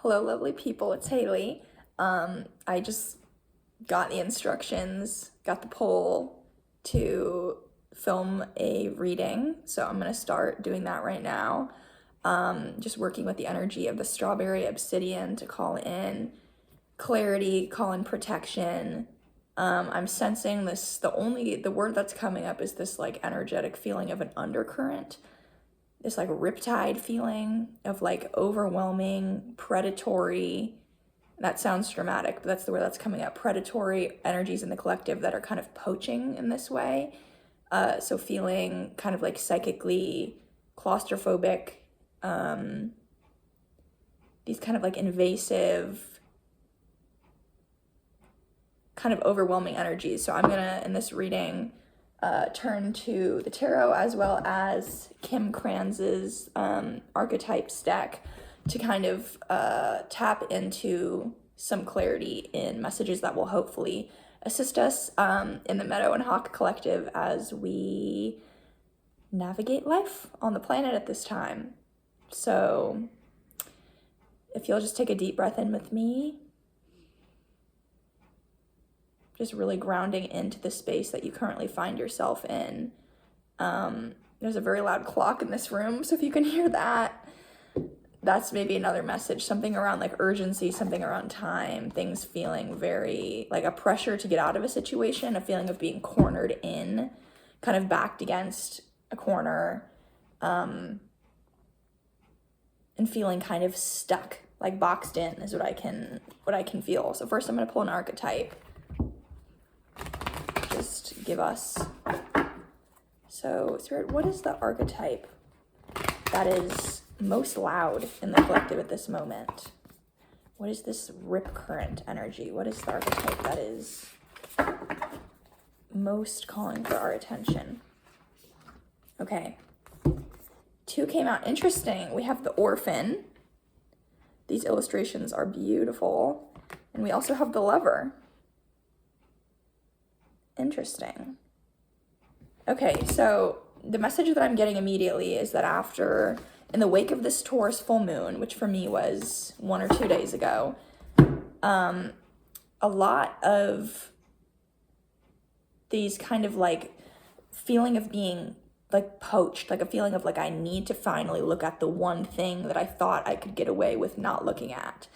Hello, lovely people. It's Haley. I just got the instructions, got the poll to film a reading, so I'm gonna start doing that right now. Just working with the energy of the strawberry obsidian to call in clarity, call in protection. I'm sensing this, the word that's coming up is this like energetic feeling of an undercurrent, this like riptide feeling of like overwhelming, predatory. That sounds dramatic, but that's the word that's coming up. Predatory energies in the collective that are kind of poaching in this way. So feeling kind of like psychically claustrophobic, these kind of like invasive, kind of overwhelming energies. So I'm gonna, in this reading, turn to the tarot as well as Kim Kranz's archetypes deck to kind of tap into some clarity in messages that will hopefully assist us in the Meadow and Hawk Collective as we navigate life on the planet at this time. So if you'll just take a deep breath in with me, just really grounding into the space that you currently find yourself in. There's a very loud clock in this room, so if you can hear that, that's maybe another message, something around like urgency, something around time, things feeling very like a pressure to get out of a situation, a feeling of being cornered in, kind of backed against a corner, and feeling kind of stuck, like boxed in is what I can feel. So first I'm gonna pull an archetype. Just give us, so Spirit, what is the archetype that is most loud in the collective at this moment? What is this rip current energy? What is the archetype that is most calling for our attention? Okay, 2 came out. Interesting. We have the orphan. These illustrations are beautiful. And we also have the lover. Interesting. Okay, so the message that I'm getting immediately is that in the wake of this Taurus full moon, which for me was 1 or 2 days ago, a lot of these kind of like feeling of being like poached, like a feeling of like I need to finally look at the one thing that I thought I could get away with not looking at.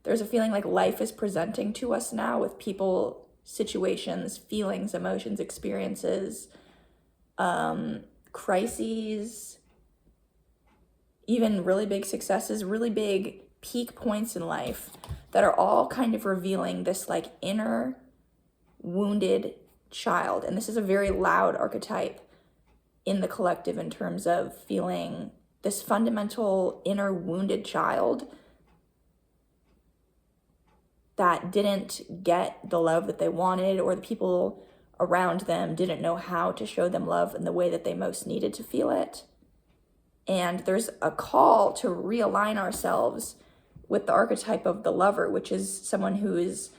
There's a feeling like life is presenting to us now with people, situations, feelings, emotions, experiences, crises, even really big successes, really big peak points in life that are all kind of revealing this like inner wounded child. And this is a very loud archetype in the collective in terms of feeling this fundamental inner wounded child that didn't get the love that they wanted, or the people around them didn't know how to show them love in the way that they most needed to feel it. And there's a call to realign ourselves with the archetype of the lover, which is someone who is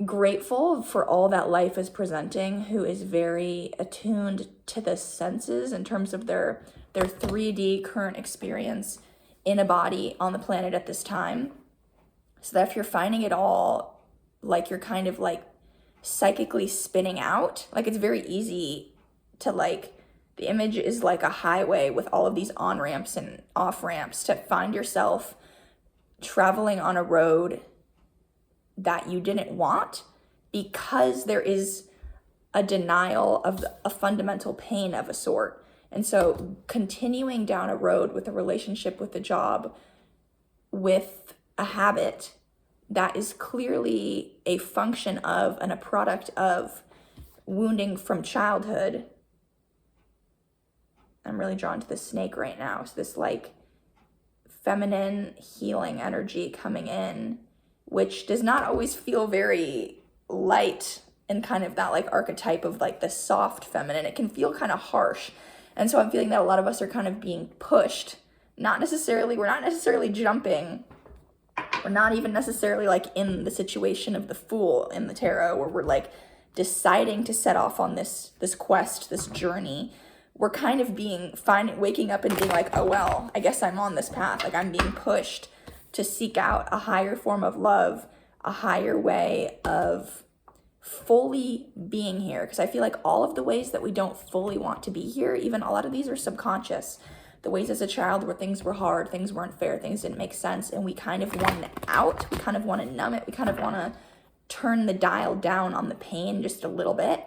grateful for all that life is presenting, who is very attuned to the senses in terms of their 3D current experience in a body on the planet at this time. So that if you're finding it all like you're kind of like psychically spinning out, like it's very easy to like, the image is like a highway with all of these on-ramps and off-ramps, to find yourself traveling on a road that you didn't want because there is a denial of a fundamental pain of a sort. And so continuing down a road with a relationship, with a job, with a habit that is clearly a function of and a product of wounding from childhood. I'm really drawn to the snake right now. So this like feminine healing energy coming in, which does not always feel very light and kind of that like archetype of like the soft feminine. It can feel kind of harsh. And so I'm feeling that a lot of us are kind of being pushed. We're not necessarily jumping. We're not even necessarily like in the situation of the Fool in the tarot where we're like deciding to set off on this quest, this journey. We're kind of waking up and being like, oh, well, I guess I'm on this path. Like I'm being pushed to seek out a higher form of love, a higher way of fully being here. Because I feel like all of the ways that we don't fully want to be here, even a lot of these are subconscious. The ways as a child where things were hard, things weren't fair, things didn't make sense, and we kind of want it out. We kind of want to numb it. We kind of want to turn the dial down on the pain just a little bit.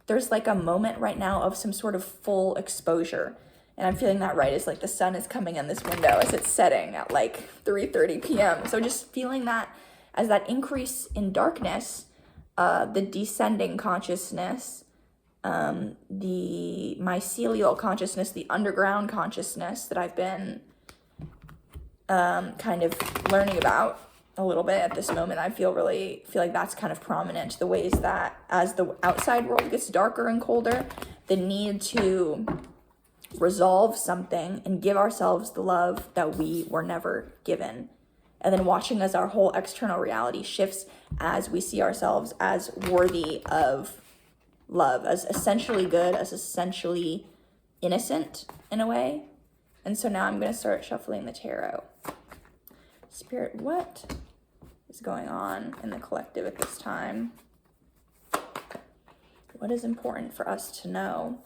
There's like a moment right now of some sort of full exposure. And I'm feeling that right as like the sun is coming in this window as it's setting at like 3:30 p.m. So just feeling that as that increase in darkness, the descending consciousness, the mycelial consciousness, the underground consciousness that I've been kind of learning about a little bit at this moment. I feel like that's kind of prominent. The ways that as the outside world gets darker and colder, the need to resolve something and give ourselves the love that we were never given. And then watching as our whole external reality shifts as we see ourselves as worthy of love, as essentially good, as essentially innocent in a way. And so now I'm going to start shuffling the tarot. Spirit, what is going on in the collective at this time? What is important for us to know?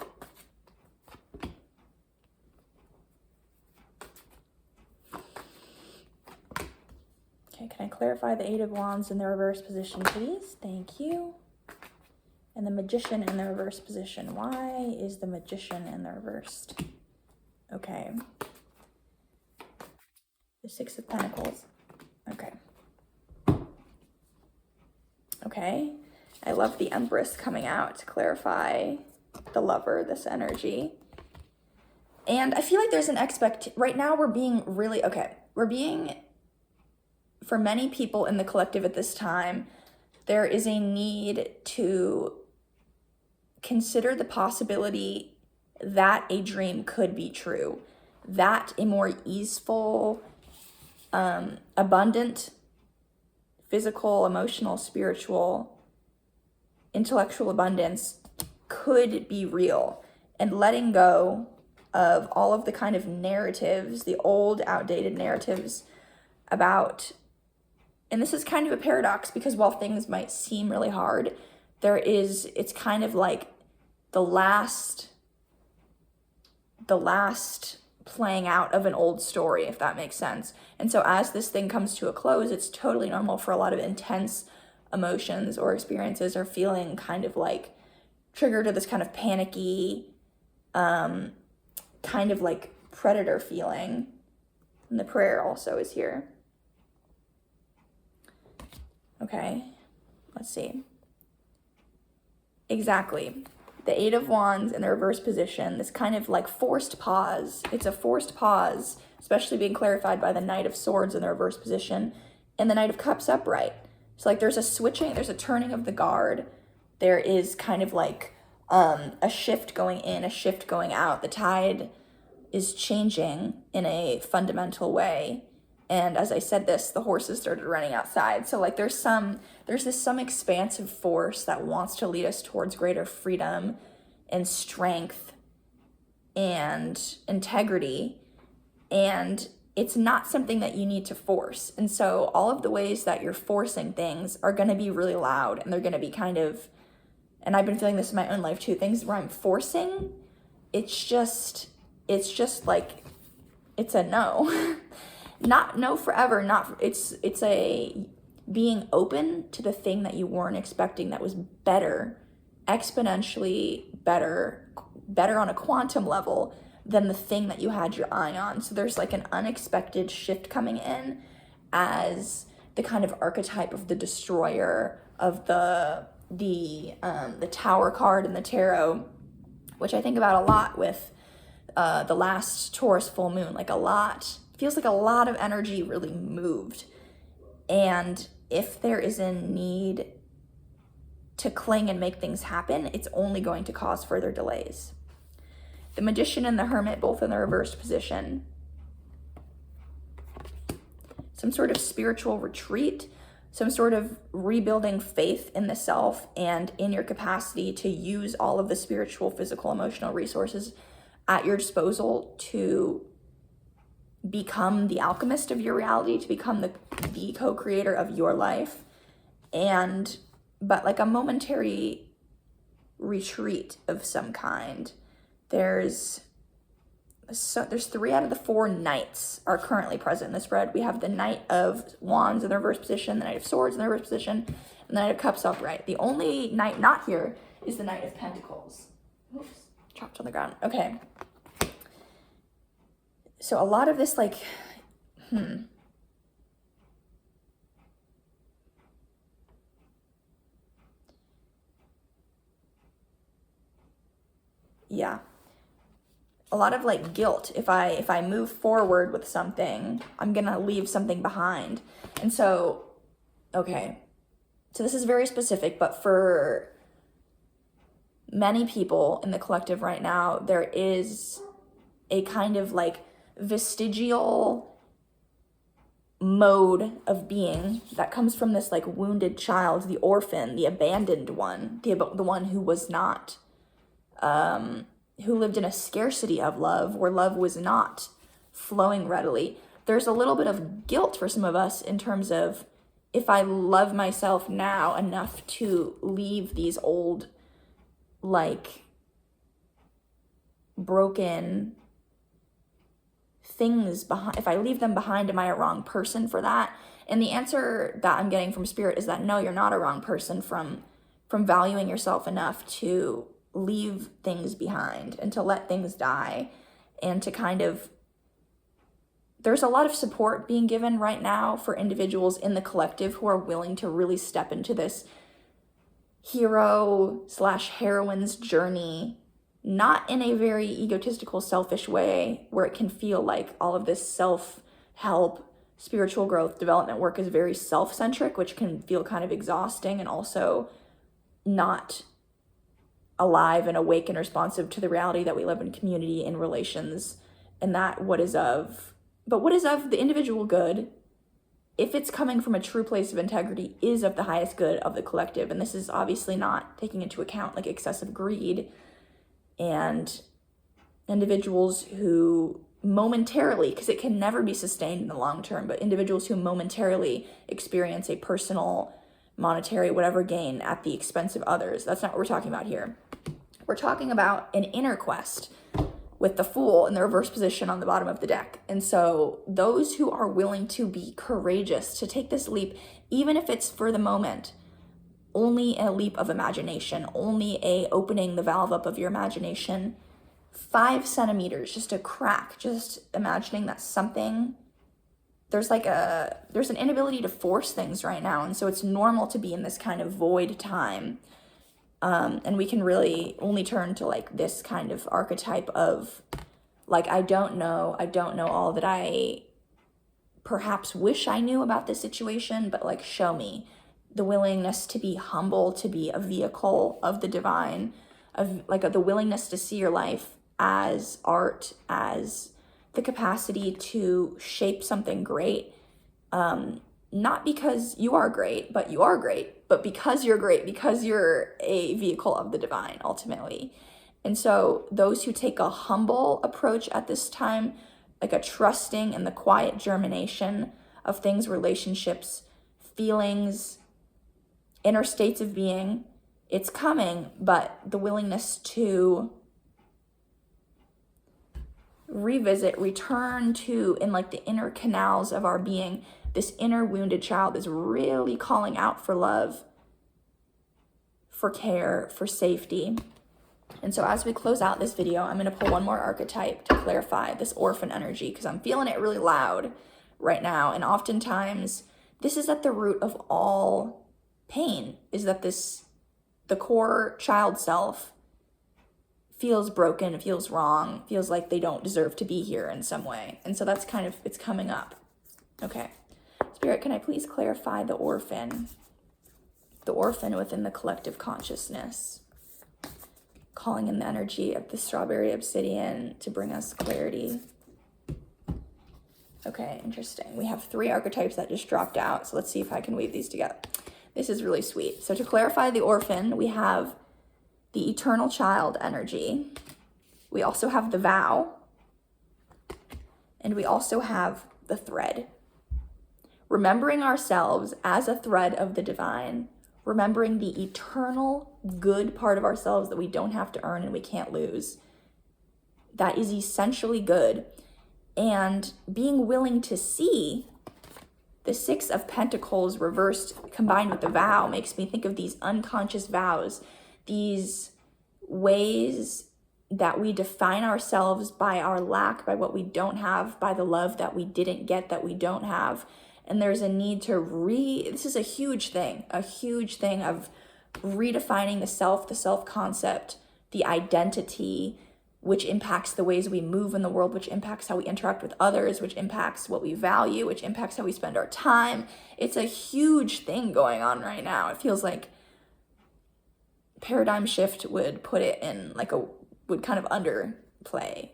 Okay, can I clarify the Eight of Wands in the reverse position, please? Thank you. And the Magician in the reverse position. Why is the Magician in the reversed? Okay. The Six of Pentacles. Okay. Okay. I love the Empress coming out to clarify the Lover, this energy. And I feel like there's an right now we're being really, for many people in the collective at this time, there is a need to consider the possibility that a dream could be true, that a more easeful, abundant, physical, emotional, spiritual, intellectual abundance could be real, and letting go of all of the kind of narratives, the old, outdated narratives about. And this is kind of a paradox because while things might seem really hard, it's kind of like the last playing out of an old story, if that makes sense. And so as this thing comes to a close, it's totally normal for a lot of intense emotions or experiences or feeling kind of like triggered to this kind of panicky, kind of like predator feeling. And the prayer also is here. Okay, let's see. Exactly. The Eight of Wands in the reverse position, this kind of like forced pause. It's a forced pause, especially being clarified by the Knight of Swords in the reverse position and the Knight of Cups upright. So like there's a switching, there's a turning of the guard. There is kind of like a shift going in, a shift going out. The tide is changing in a fundamental way. And as I said this, the horses started running outside. So like there's this some expansive force that wants to lead us towards greater freedom and strength and integrity. And it's not something that you need to force. And so all of the ways that you're forcing things are going to be really loud, and they're going to be kind of, and I've been feeling this in my own life too, things where I'm forcing, it's just like, it's a no. Not no forever, it's a being open to the thing that you weren't expecting that was better, exponentially better on a quantum level than the thing that you had your eye on. So there's like an unexpected shift coming in as the kind of archetype of the destroyer of the Tower card in the tarot, which I think about a lot with the last Taurus full moon, like a lot. Feels like a lot of energy really moved. And if there is a need to cling and make things happen, it's only going to cause further delays. The Magician and the Hermit, both in the reversed position. Some sort of spiritual retreat, some sort of rebuilding faith in the self and in your capacity to use all of the spiritual, physical, emotional resources at your disposal to become the alchemist of your reality, to become the co-creator of your life. But like a momentary retreat of some kind. There's 3 out of the 4 knights are currently present in the spread. We have the Knight of Wands in the reverse position, the Knight of Swords in the reverse position, and the Knight of Cups upright. The only knight not here is the Knight of Pentacles. Oops, chopped on the ground. Okay. So a lot of this, like, yeah. A lot of like guilt. If I move forward with something, I'm gonna leave something behind. And so, okay. So this is very specific, but for many people in the collective right now, there is a kind of like vestigial mode of being that comes from this like wounded child, the orphan, the abandoned one, the one who was not, who lived in a scarcity of love, where love was not flowing readily. There's a little bit of guilt for some of us in terms of, if I love myself now enough to leave these old, like, broken things behind, if I leave them behind, am I a wrong person for that? And the answer that I'm getting from Spirit is that no, you're not a wrong person from valuing yourself enough to leave things behind and to let things die, and to kind of, there's a lot of support being given right now for individuals in the collective who are willing to really step into this hero/heroine's journey, not in a very egotistical, selfish way where it can feel like all of this self-help, spiritual growth, development work is very self-centric, which can feel kind of exhausting and also not alive and awake and responsive to the reality that we live in community and relations, and that what is of the individual good, if it's coming from a true place of integrity, is of the highest good of the collective. And this is obviously not taking into account like excessive greed and individuals who momentarily, because it can never be sustained in the long term, but individuals who momentarily experience a personal, monetary, whatever gain at the expense of others. That's not what we're talking about here. We're talking about an inner quest with the Fool in the reverse position on the bottom of the deck. And so those who are willing to be courageous, to take this leap, even if it's for the moment, only a leap of imagination, only a opening the valve up of your imagination, 5 centimeters, just a crack, just imagining that something, there's an inability to force things right now. And so it's normal to be in this kind of void time. And we can really only turn to like this kind of archetype of like, I don't know all that I perhaps wish I knew about this situation, but like, show me. The willingness to be humble, to be a vehicle of the divine, of like the willingness to see your life as art, as the capacity to shape something great. Not because you are great, but you are great, but because you're great, because you're a vehicle of the divine ultimately. And so those who take a humble approach at this time, like a trusting and the quiet germination of things, relationships, feelings, inner states of being, it's coming, but the willingness to revisit, return to, in like the inner canals of our being, this inner wounded child is really calling out for love, for care, for safety. And so as we close out this video, I'm going to pull one more archetype to clarify this orphan energy, because I'm feeling it really loud right now. And oftentimes this is at the root of all pain, is that the core child self feels broken, feels wrong, feels like they don't deserve to be here in some way. And so that's kind of, it's coming up. Okay. Spirit, can I please clarify the orphan within the collective consciousness, calling in the energy of the strawberry obsidian to bring us clarity. Okay, interesting. We have 3 archetypes that just dropped out, so let's see if I can weave these together. This is really sweet. So to clarify the orphan, we have the eternal child energy. We also have the vow. And we also have the thread. Remembering ourselves as a thread of the divine, remembering the eternal good part of ourselves that we don't have to earn and we can't lose, that is essentially good. And being willing to see the Six of Pentacles reversed combined with the vow makes me think of these unconscious vows, these ways that we define ourselves by our lack, by what we don't have, by the love that we didn't get, that we don't have. And there's a need to this is a huge thing of redefining the self-concept, the identity, which impacts the ways we move in the world, which impacts how we interact with others, which impacts what we value, which impacts how we spend our time. It's a huge thing going on right now. It feels like paradigm shift would put it in would kind of underplay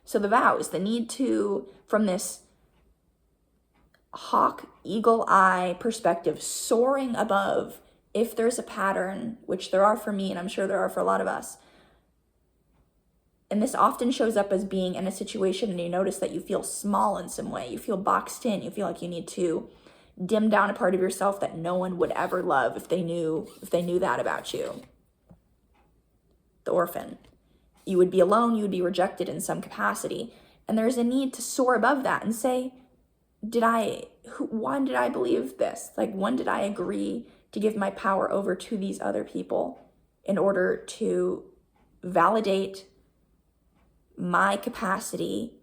so the vows, the need to, from this hawk, eagle eye perspective, soaring above, if there's a pattern, which there are for me, and I'm sure there are for a lot of us, and this often shows up as being in a situation and you notice that you feel small in some way, you feel boxed in, you feel like you need to dim down a part of yourself that no one would ever love if they knew that about you. The orphan. You would be alone, you would be rejected in some capacity. And there's a need to soar above that and say, when did I believe this? When did I agree to give my power over to these other people in order to validate my capacity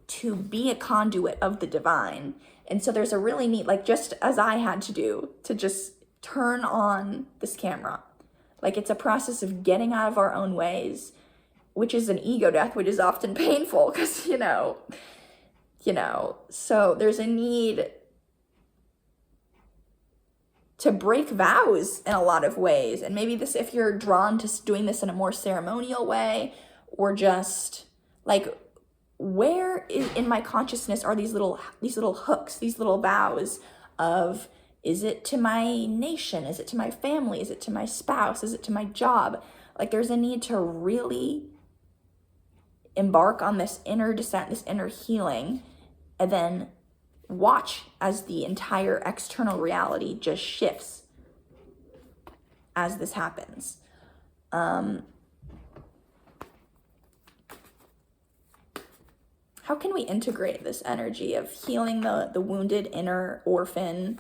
to be a conduit of the divine? And so there's a really neat, just as I had to do, to just turn on this camera. It's a process of getting out of our own ways, which is an ego death, which is often painful because, so there's a need to break vows in a lot of ways. And maybe if you're drawn to doing this in a more ceremonial way, or just where in my consciousness are these little hooks, these little vows of, is it to my nation? Is it to my family? Is it to my spouse? Is it to my job? There's a need to really embark on this inner descent, this inner healing, and then watch as the entire external reality just shifts as this happens. How can we integrate this energy of healing the wounded inner orphan,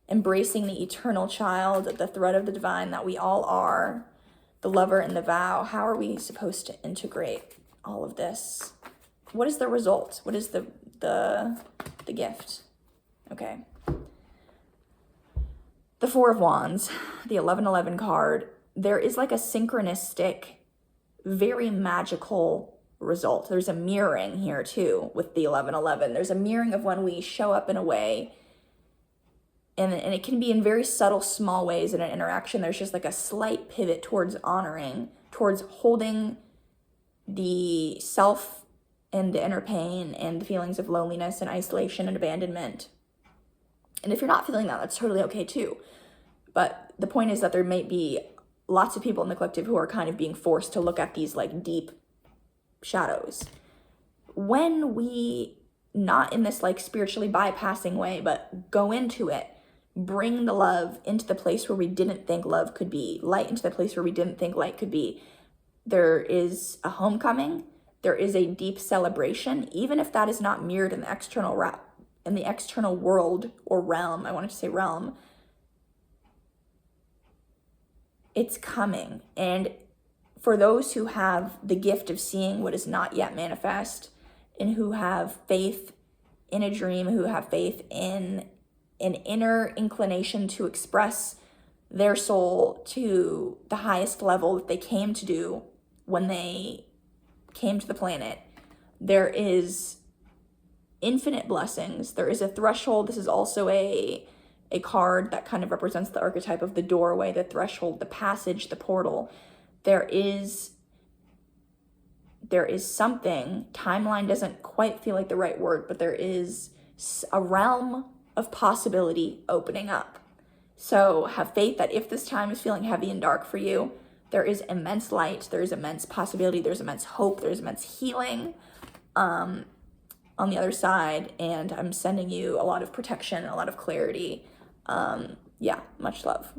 embracing the eternal child, the thread of the divine that we all are, the lover and the vow? How are we supposed to integrate all of this? What is the result? What is the gift? Okay. The Four of Wands, the 1111 card, there is a synchronistic, very magical result. There's a mirroring here too with the 1111. There's a mirroring of when we show up in a way, and it can be in very subtle, small ways in an interaction. There's just a slight pivot towards honoring, towards holding the self and the inner pain and the feelings of loneliness and isolation and abandonment. And if you're not feeling that, that's totally okay too. But the point is that there may be lots of people in the collective who are kind of being forced to look at these deep shadows. When we, not in this spiritually bypassing way, but go into it, bring the love into the place where we didn't think love could be, light into the place where we didn't think light could be, there is a homecoming. There is a deep celebration, even if that is not mirrored in the external world or realm. I wanted to say realm. It's coming. And for those who have the gift of seeing what is not yet manifest, and who have faith in a dream, who have faith in an inner inclination to express their soul to the highest level that they came to do when they came to the planet, there is infinite blessings. There is a threshold. This is also a card that kind of represents the archetype of the doorway, the threshold, the passage, the portal. There is something, timeline doesn't quite feel like the right word, but there is a realm of possibility opening up. So have faith that if this time is feeling heavy and dark for you, there is immense light, there is immense possibility, there's immense hope, there's immense healing. on the other side, and I'm sending you a lot of protection, a lot of clarity. Yeah, much love.